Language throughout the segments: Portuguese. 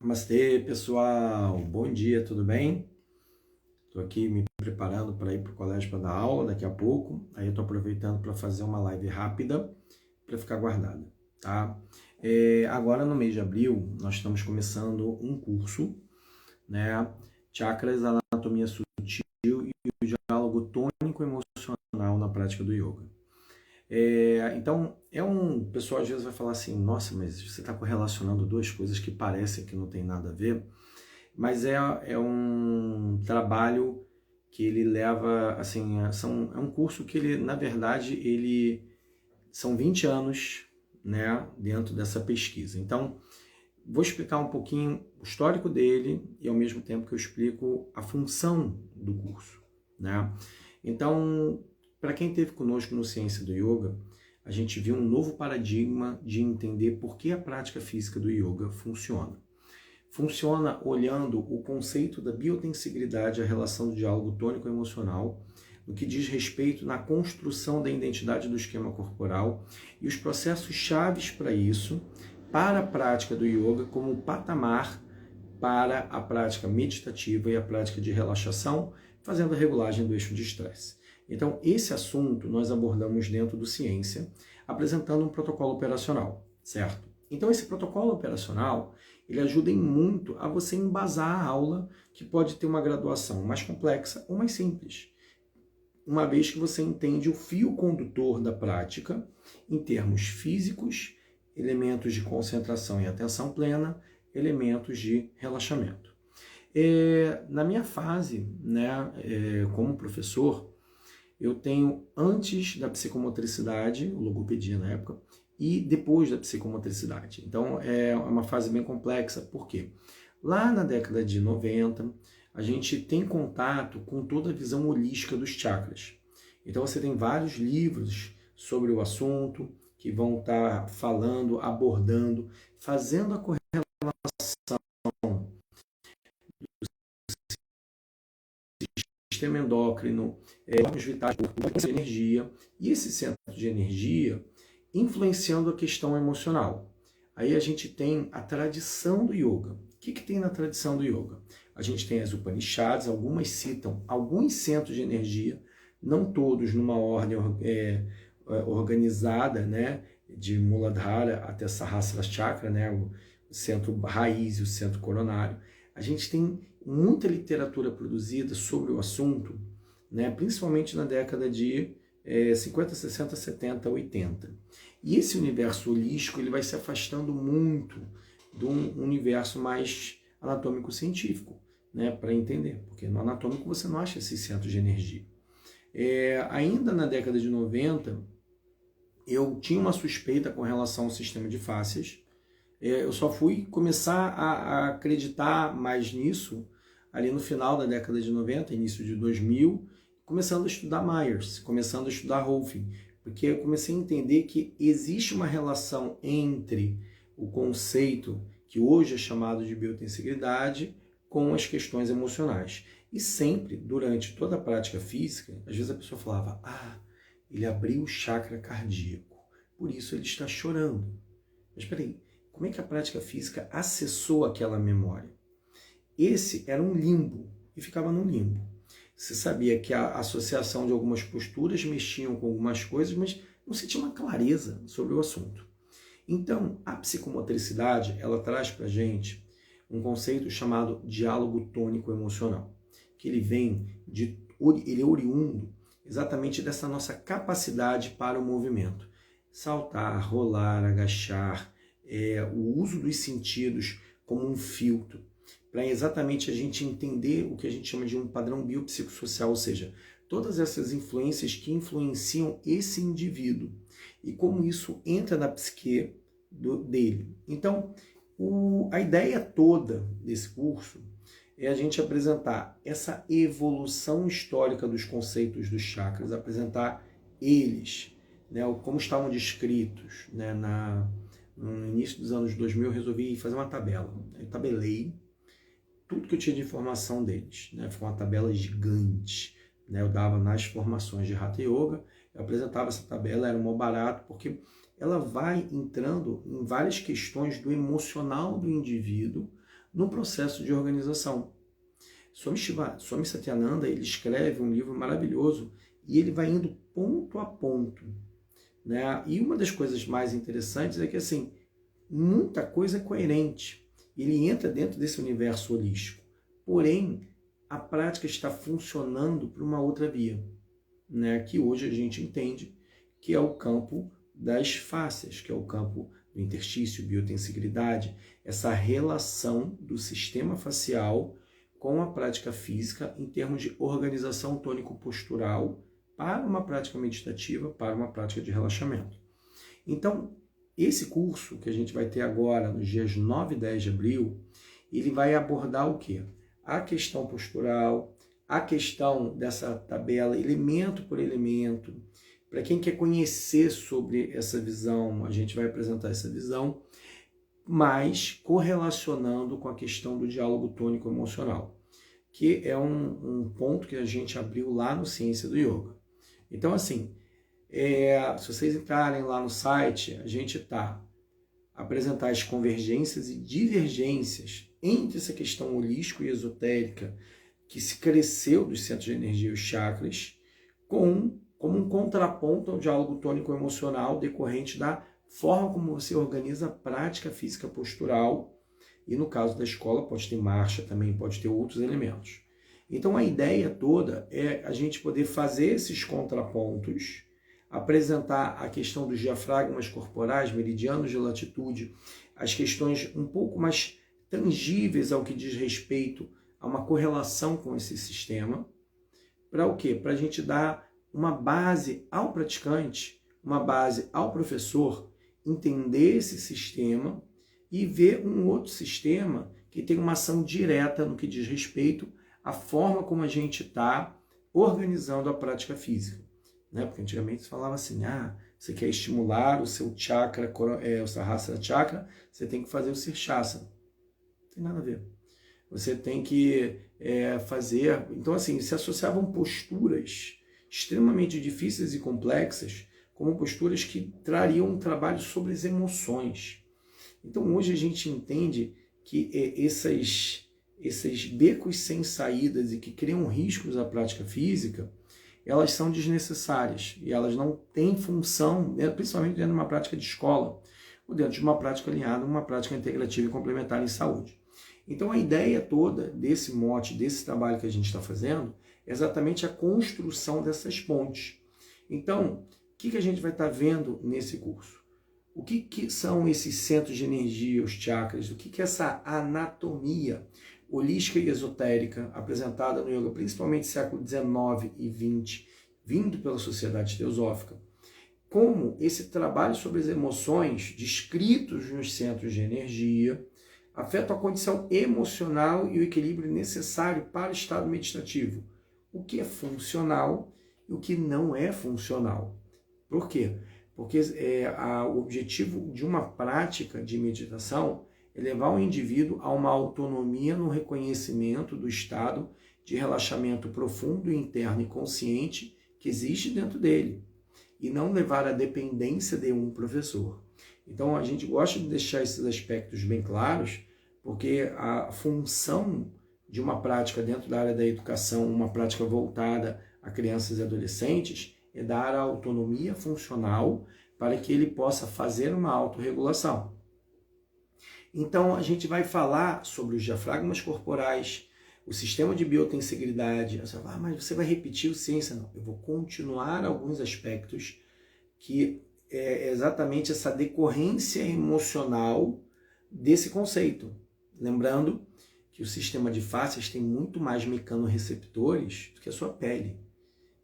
Namastê, pessoal. Bom dia, tudo bem? Estou aqui me preparando para ir para o colégio para dar aula daqui a pouco. Aí eu estou aproveitando para fazer uma live rápida para ficar guardada, tá? Agora no mês de abril nós estamos começando um curso, né? Chakras, anatomia sutil e o diálogo tônico emocional na prática do yoga. Então, o pessoal às vezes vai falar assim, nossa, mas você está correlacionando duas coisas que parecem que não tem nada a ver, mas é um trabalho que ele leva, assim, é um curso que ele, na verdade, são 20 anos, né, dentro dessa pesquisa. Então, vou explicar um pouquinho o histórico dele e ao mesmo tempo que eu explico a função do curso, né? Então, para quem esteve conosco no Ciência do Yoga, a gente viu um novo paradigma de entender por que a prática física do yoga funciona. Funciona olhando o conceito da biotensibilidade, a relação do diálogo tônico-emocional, no que diz respeito na construção da identidade do esquema corporal e os processos chaves para isso, para a prática do yoga como patamar para a prática meditativa e a prática de relaxação, fazendo a regulagem do eixo de estresse. Então, esse assunto nós abordamos dentro do Ciência, apresentando um protocolo operacional, certo? Então, esse protocolo operacional, ele ajuda em muito a você embasar a aula, que pode ter uma graduação mais complexa ou mais simples, uma vez que você entende o fio condutor da prática em termos físicos, elementos de concentração e atenção plena, elementos de relaxamento. Na minha fase, né, como professor, eu tenho antes da psicomotricidade, logopedia na época, e depois da psicomotricidade. Então é uma fase bem complexa, por quê? Lá na década de 90, a gente tem contato com toda a visão holística dos chakras. Então você tem vários livros sobre o assunto que vão estar falando, abordando, fazendo a correlação sistema endócrino, órgãos vitais, de energia, e esse centro de energia influenciando a questão emocional. Aí a gente tem a tradição do yoga. O que tem na tradição do yoga? A gente tem as Upanishads, algumas citam alguns centros de energia, não todos numa ordem organizada, né, de Muladhara até Sahasrara Chakra, né, o centro raiz e o centro coronário. A gente tem muita literatura produzida sobre o assunto, né, principalmente na década de 50, 60, 70, 80. E esse universo holístico ele vai se afastando muito de um universo mais anatômico-científico, né, para entender, porque no anatômico você não acha esses centros de energia. Ainda na década de 90, eu tinha uma suspeita com relação ao sistema de fáscias. Eu só fui começar a acreditar mais nisso ali no final da década de 90, início de 2000, começando a estudar Myers, começando a estudar Rolfing, porque eu comecei a entender que existe uma relação entre o conceito que hoje é chamado de biotensibilidade com as questões emocionais. E sempre, durante toda a prática física, às vezes a pessoa falava, ele abriu o chakra cardíaco, por isso ele está chorando. Mas peraí, como é que a prática física acessou aquela memória? Esse era um limbo, e ficava num limbo. Você sabia que a associação de algumas posturas mexiam com algumas coisas, mas não se tinha uma clareza sobre o assunto. Então, a psicomotricidade, ela traz para a gente um conceito chamado diálogo tônico-emocional, que ele ele é oriundo exatamente dessa nossa capacidade para o movimento. Saltar, rolar, agachar, o uso dos sentidos como um filtro, para exatamente a gente entender o que a gente chama de um padrão biopsicossocial, ou seja, todas essas influências que influenciam esse indivíduo e como isso entra na psique dele. Então, a ideia toda desse curso é a gente apresentar essa evolução histórica dos conceitos dos chakras, apresentar eles, né, como estavam descritos, né, no início dos anos 2000, eu resolvi fazer uma tabela. Eu tabelei tudo que eu tinha de informação deles, né? Foi uma tabela gigante, né? Eu dava nas formações de Hatha Yoga, eu apresentava essa tabela, era mó barato, porque ela vai entrando em várias questões do emocional do indivíduo, no processo de organização. Swami Satyananda, ele escreve um livro maravilhoso e ele vai indo ponto a ponto, né? E uma das coisas mais interessantes é que, assim, muita coisa é coerente. Ele entra dentro desse universo holístico. Porém, a prática está funcionando por uma outra via, né? Que hoje a gente entende que é o campo das fáscias, que é o campo do interstício, biotensigilidade, essa relação do sistema facial com a prática física em termos de organização tônico-postural para uma prática meditativa, para uma prática de relaxamento. Então, esse curso que a gente vai ter agora, nos dias 9 e 10 de abril, ele vai abordar o quê? A questão postural, a questão dessa tabela, elemento por elemento. Para quem quer conhecer sobre essa visão, a gente vai apresentar essa visão, mas correlacionando com a questão do diálogo tônico-emocional, que é um ponto que a gente abriu lá no Ciência do Yoga. Então, assim, se vocês entrarem lá no site, a gente apresentar as convergências e divergências entre essa questão holística e esotérica que se cresceu dos centros de energia e os chakras, como um contraponto ao diálogo tônico-emocional decorrente da forma como você organiza a prática física postural, e no caso da escola pode ter marcha também, pode ter outros elementos. Então a ideia toda é a gente poder fazer esses contrapontos, apresentar a questão dos diafragmas corporais, meridianos de latitude, as questões um pouco mais tangíveis ao que diz respeito a uma correlação com esse sistema. Para o quê? Para a gente dar uma base ao praticante, uma base ao professor, entender esse sistema e ver um outro sistema que tem uma ação direta no que diz respeito à forma como a gente está organizando a prática física. Né? Porque antigamente se falava assim, você quer estimular o seu chakra, o Sahasrara Chakra, você tem que fazer o Sirsasana. Não tem nada a ver. Você tem que fazer... Então, assim, se associavam posturas extremamente difíceis e complexas como posturas que trariam um trabalho sobre as emoções. Então, hoje a gente entende que esses becos sem saídas e que criam riscos à prática física, elas são desnecessárias e elas não têm função, principalmente dentro de uma prática de escola ou dentro de uma prática alinhada, uma prática integrativa e complementar em saúde. Então a ideia toda desse mote, desse trabalho que a gente está fazendo, é exatamente a construção dessas pontes. Então, o que a gente vai estar vendo nesse curso? O que são esses centros de energia, os chakras? O que é essa anatomia holística e esotérica apresentada no yoga, principalmente século XIX e XX, vindo pela sociedade teosófica? Como esse trabalho sobre as emoções, descritos nos centros de energia, afeta a condição emocional e o equilíbrio necessário para o estado meditativo. O que é funcional e o que não é funcional. Por quê? Porque o objetivo de uma prática de meditação é levar o indivíduo a uma autonomia no reconhecimento do estado de relaxamento profundo, interno e consciente que existe dentro dele, e não levar à dependência de um professor. Então a gente gosta de deixar esses aspectos bem claros, porque a função de uma prática dentro da área da educação, uma prática voltada a crianças e adolescentes, é dar a autonomia funcional para que ele possa fazer uma autorregulação. Então a gente vai falar sobre os diafragmas corporais, o sistema de biotensigilidade. Você vai falar, mas você vai repetir o ciência? Não, eu vou continuar alguns aspectos que é exatamente essa decorrência emocional desse conceito. Lembrando que o sistema de fáscias tem muito mais mecanorreceptores do que a sua pele.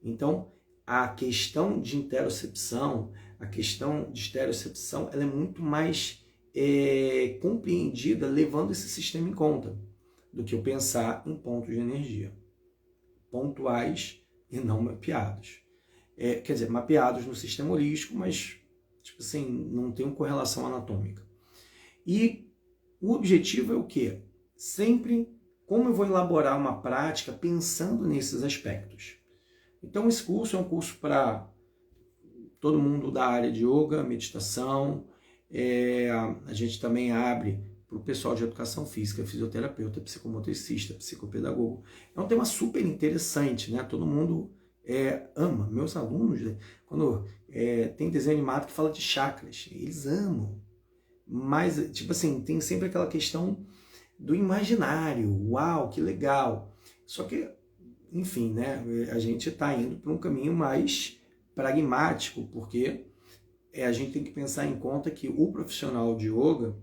Então, a questão de interocepção, a questão de estereocepção, ela é muito mais compreendida levando esse sistema em conta do que eu pensar em pontos de energia. Pontuais e não mapeados. Quer dizer, mapeados no sistema holístico, mas tipo assim, não tem uma correlação anatômica. E o objetivo é o quê? Sempre como eu vou elaborar uma prática pensando nesses aspectos. Então esse curso é um curso para todo mundo da área de yoga, meditação. A gente também abre para o pessoal de educação física, fisioterapeuta, psicomotricista, psicopedagogo. É um tema super interessante, né? Todo mundo ama. Meus alunos, quando tem desenho animado que fala de chakras, eles amam. Mas, tipo assim, tem sempre aquela questão do imaginário. Uau, que legal! Só que, enfim, né? A gente está indo para um caminho mais pragmático, porque a gente tem que pensar em conta que o profissional de yoga,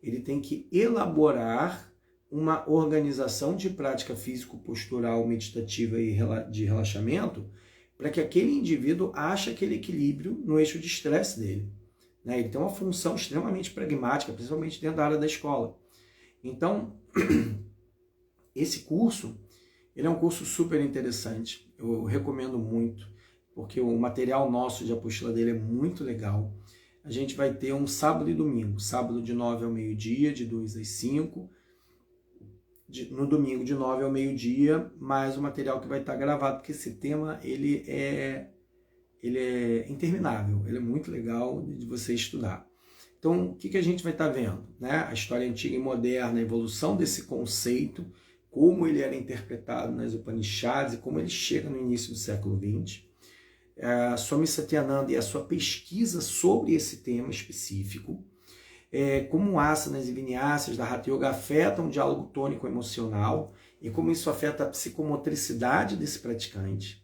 ele tem que elaborar uma organização de prática físico-postural, meditativa e de relaxamento para que aquele indivíduo ache aquele equilíbrio no eixo de estresse dele. Né? Ele tem uma função extremamente pragmática, principalmente dentro da área da escola. Então, esse curso, ele é um curso super interessante, eu recomendo muito, porque o material nosso de apostila dele é muito legal. A gente vai ter um sábado e domingo, sábado de 9 ao meio-dia, de 2 às 5, no domingo de 9 ao meio-dia, mais o material que vai estar gravado, porque esse tema ele é interminável, ele é muito legal de você estudar. Então, o que a gente vai estar vendo? Né? A história antiga e moderna, a evolução desse conceito, como ele era interpretado nas Upanishads e como ele chega no início do século XX. Swami Satyananda e a sua pesquisa sobre esse tema específico, como asanas e vinyasas da Hatha Yoga afetam o diálogo tônico-emocional e como isso afeta a psicomotricidade desse praticante.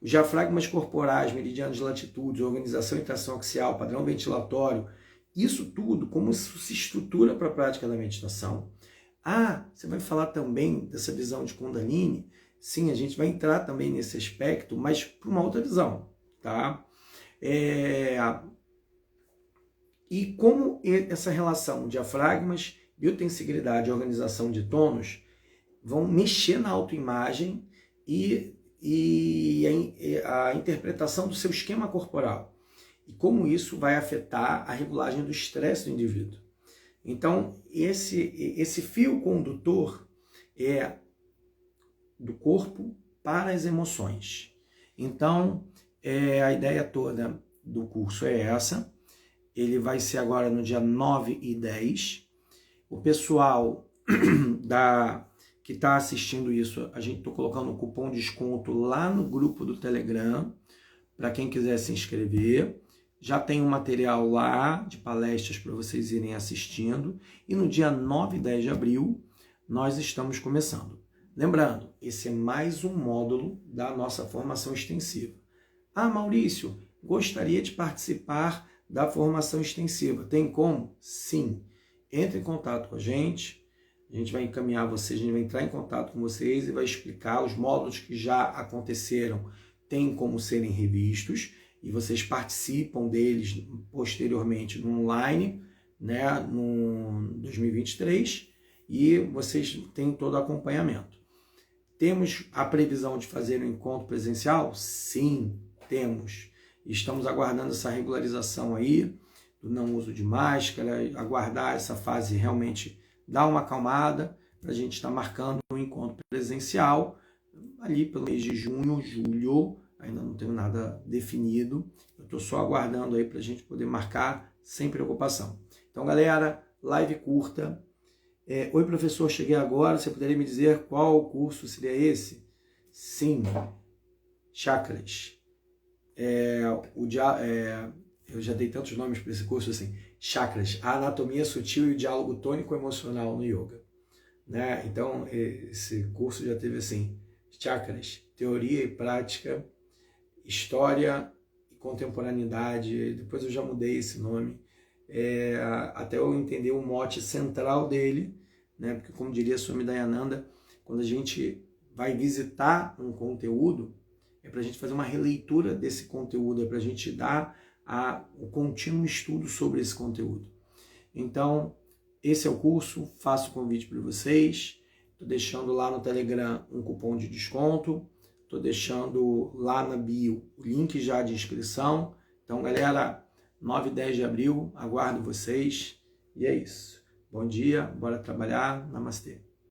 Os diafragmas corporais, meridianos de latitude, organização e tração axial, padrão ventilatório, isso tudo, como isso se estrutura para a prática da meditação. Você vai falar também dessa visão de Kundalini? Sim, a gente vai entrar também nesse aspecto, mas por uma outra visão, tá? E como essa relação diafragmas, biotensibilidade e organização de tônus vão mexer na autoimagem e a interpretação do seu esquema corporal. E como isso vai afetar a regulagem do estresse do indivíduo. Então, esse fio condutor é do corpo para as emoções. Então, a ideia toda do curso é essa. Ele vai ser agora no dia 9 e 10. O pessoal que está assistindo isso, a gente está colocando um cupom de desconto lá no grupo do Telegram, para quem quiser se inscrever. Já tem um material lá de palestras para vocês irem assistindo. E no dia 9 e 10 de abril, nós estamos começando. Lembrando, esse é mais um módulo da nossa formação extensiva. Maurício, gostaria de participar da formação extensiva. Tem como? Sim. Entre em contato com a gente vai encaminhar vocês, a gente vai entrar em contato com vocês e vai explicar os módulos que já aconteceram, tem como serem revistos, e vocês participam deles posteriormente no online, né, no 2023, e vocês têm todo o acompanhamento. Temos a previsão de fazer um encontro presencial? Sim, temos. Estamos aguardando essa regularização aí, do não uso de máscara, aguardar essa fase realmente dar uma acalmada, para a gente estar marcando um encontro presencial, ali pelo mês de junho, julho, ainda não tenho nada definido, eu estou só aguardando aí para a gente poder marcar sem preocupação. Então, galera, live curta. Oi, professor, cheguei agora, você poderia me dizer qual curso seria esse? Sim, chakras. Eu já dei tantos nomes para esse curso assim, chakras, a anatomia sutil e o diálogo tônico-emocional no yoga. Né? Então, esse curso já teve assim, chakras, teoria e prática, história e contemporaneidade, depois eu já mudei esse nome, até eu entender o mote central dele, né? Porque como diria Swami Dayananda, quando a gente vai visitar um conteúdo, é para a gente fazer uma releitura desse conteúdo, é para a gente dar o contínuo estudo sobre esse conteúdo. Então, esse é o curso, faço o convite para vocês, estou deixando lá no Telegram um cupom de desconto, estou deixando lá na bio o link já de inscrição. Então, galera, 9 e 10 de abril, aguardo vocês, e é isso. Bom dia, bora trabalhar, namastê.